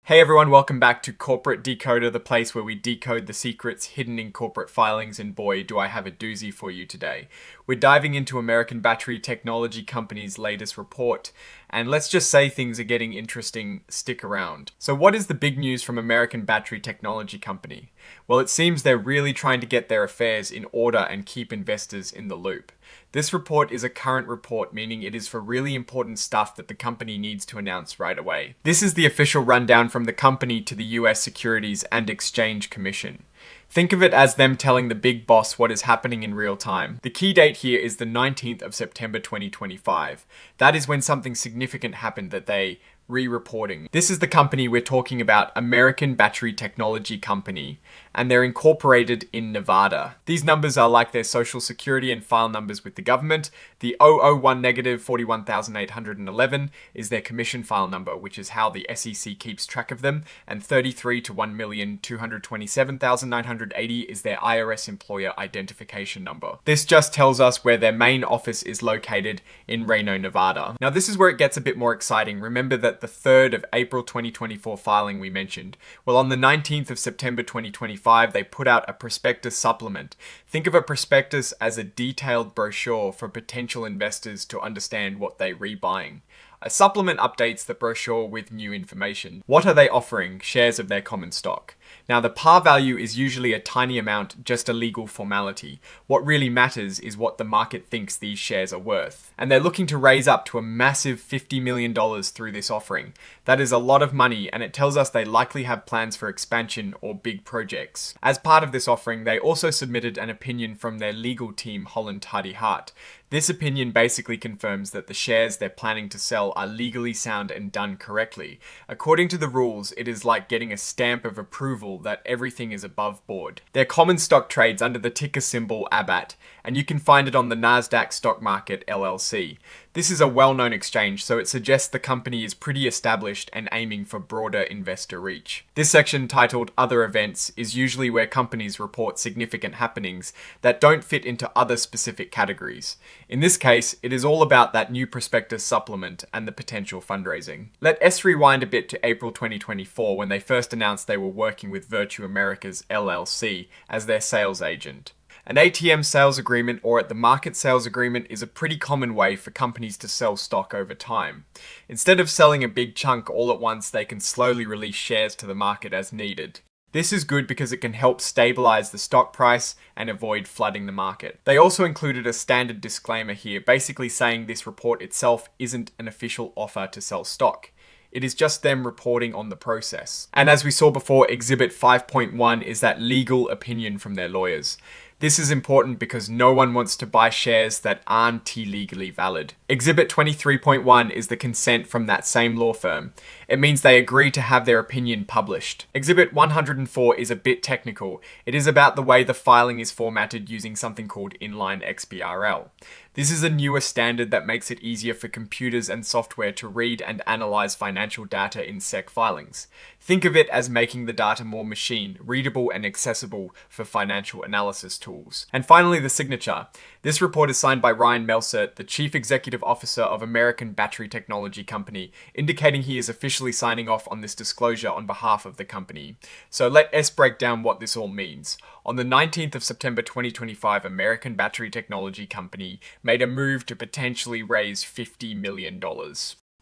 Hey everyone, welcome back to Corporate Decoder, the place where we decode the secrets hidden in corporate filings, and boy, do I have a doozy for you today. We're diving into American Battery Technology Company's latest report, and let's just say things are getting interesting. Stick around. So what is the big news from American Battery Technology Company? Well, it seems they're really trying to get their affairs in order and keep investors in the loop. This report is a current report, meaning it is for really important stuff that the company needs to announce right away. This is the official rundown from the company to the US Securities and Exchange Commission. Think of it as them telling the big boss what is happening in real time. The key date here is the 19th of September 2025. That is when something significant happened that they re-reporting. This is the company we're talking about, American Battery Technology Company, and they're incorporated in Nevada. These numbers are like their social security and file numbers with the government. The 001-41811 is their commission file number, which is how the SEC keeps track of them, and 33 to 1,227,980 is their IRS employer identification number. This just tells us where their main office is located in Reno, Nevada. Now this is where it gets a bit more exciting. Remember that the 3rd of April 2024 filing we mentioned. Well, on the 19th of September 2025, they put out a prospectus supplement. Think of a prospectus as a detailed brochure for potential investors to understand what they're rebuying. A supplement updates the brochure with new information. What are they offering? Shares of their common stock. Now, the par value is usually a tiny amount, just a legal formality. What really matters is what the market thinks these shares are worth. And they're looking to raise up to a massive $50 million through this offering. That is a lot of money, and it tells us they likely have plans for expansion or big projects. As part of this offering, they also submitted an opinion from their legal team, Holland Tidy Hart. This opinion basically confirms that the shares they're planning to sell are legally sound and done correctly. According to the rules, it is like getting a stamp of approval that everything is above board. Their common stock trades under the ticker symbol ABAT, and you can find it on the Nasdaq Stock Market LLC. This is a well-known exchange, so it suggests the company is pretty established and aiming for broader investor reach. This section, titled Other Events, is usually where companies report significant happenings that don't fit into other specific categories. In this case, it is all about that new prospectus supplement and the potential fundraising. Let us rewind a bit to April 2024 when they first announced they were working with Virtue Americas LLC as their sales agent. An ATM sales agreement or at the market sales agreement is a pretty common way for companies to sell stock over time. Instead of selling a big chunk all at once, they can slowly release shares to the market as needed. This is good because it can help stabilize the stock price and avoid flooding the market. They also included a standard disclaimer here, basically saying this report itself isn't an official offer to sell stock. It is just them reporting on the process. And as we saw before, Exhibit 5.1 is that legal opinion from their lawyers. This is important because no one wants to buy shares that aren't legally valid. Exhibit 23.1 is the consent from that same law firm. It means they agree to have their opinion published. Exhibit 104 is a bit technical. It is about the way the filing is formatted using something called inline XBRL. This is a newer standard that makes it easier for computers and software to read and analyze financial data in SEC filings. Think of it as making the data more machine, readable and accessible for financial analysis tools. And finally, the signature. This report is signed by Ryan Melsert, the Chief Executive Officer of American Battery Technology Company, indicating he is officially signing off on this disclosure on behalf of the company. So let us break down what this all means. On the 19th of September 2025, American Battery Technology Company made a move to potentially raise $50 million.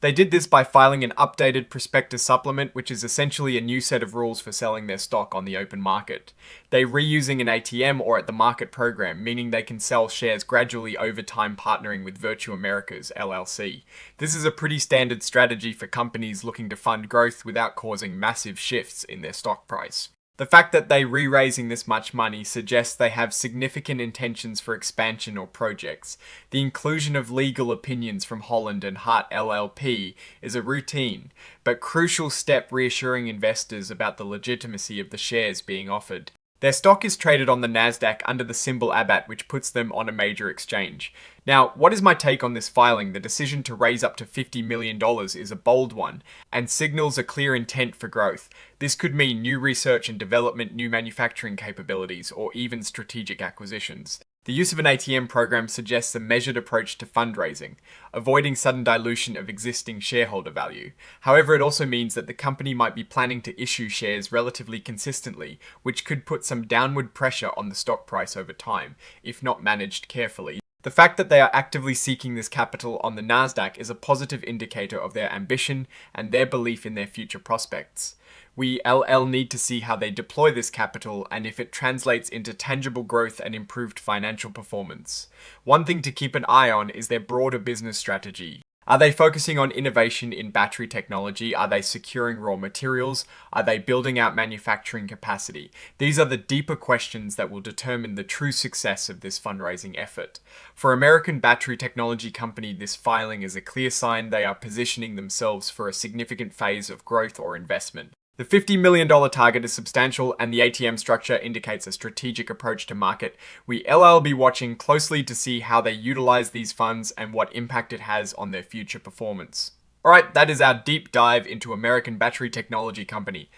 They did this by filing an updated prospectus supplement, which is essentially a new set of rules for selling their stock on the open market. They're reusing an ATM or at the market program, meaning they can sell shares gradually over time partnering with Virtue Americas LLC. This is a pretty standard strategy for companies looking to fund growth without causing massive shifts in their stock price. The fact that they're re-raising this much money suggests they have significant intentions for expansion or projects. The inclusion of legal opinions from Holland and Hart LLP is a routine, but crucial step reassuring investors about the legitimacy of the shares being offered. Their stock is traded on the Nasdaq under the symbol ABAT, which puts them on a major exchange. Now, what is my take on this filing? The decision to raise up to $50 million is a bold one and signals a clear intent for growth. This could mean new research and development, new manufacturing capabilities, or even strategic acquisitions. The use of an ATM program suggests a measured approach to fundraising, avoiding sudden dilution of existing shareholder value. However, it also means that the company might be planning to issue shares relatively consistently, which could put some downward pressure on the stock price over time, if not managed carefully. The fact that they are actively seeking this capital on the Nasdaq is a positive indicator of their ambition and their belief in their future prospects. We need to see how they deploy this capital and if it translates into tangible growth and improved financial performance. One thing to keep an eye on is their broader business strategy. Are they focusing on innovation in battery technology? Are they securing raw materials? Are they building out manufacturing capacity? These are the deeper questions that will determine the true success of this fundraising effort. For American battery technology company, this filing is a clear sign they are positioning themselves for a significant phase of growth or investment. The $50 million target is substantial, and the ATM structure indicates a strategic approach to market. We'll be watching closely to see how they utilize these funds and what impact it has on their future performance. Alright, that is our deep dive into American battery technology company,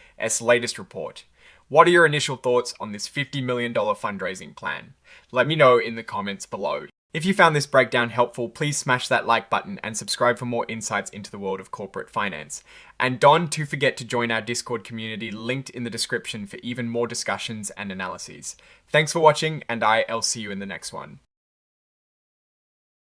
latest report. What are your initial thoughts on this $50 million fundraising plan? Let me know in the comments below. If you found this breakdown helpful, please smash that like button and subscribe for more insights into the world of corporate finance. And don't forget to join our Discord community linked in the description for even more discussions and analyses. Thanks for watching, and I'll see you in the next one.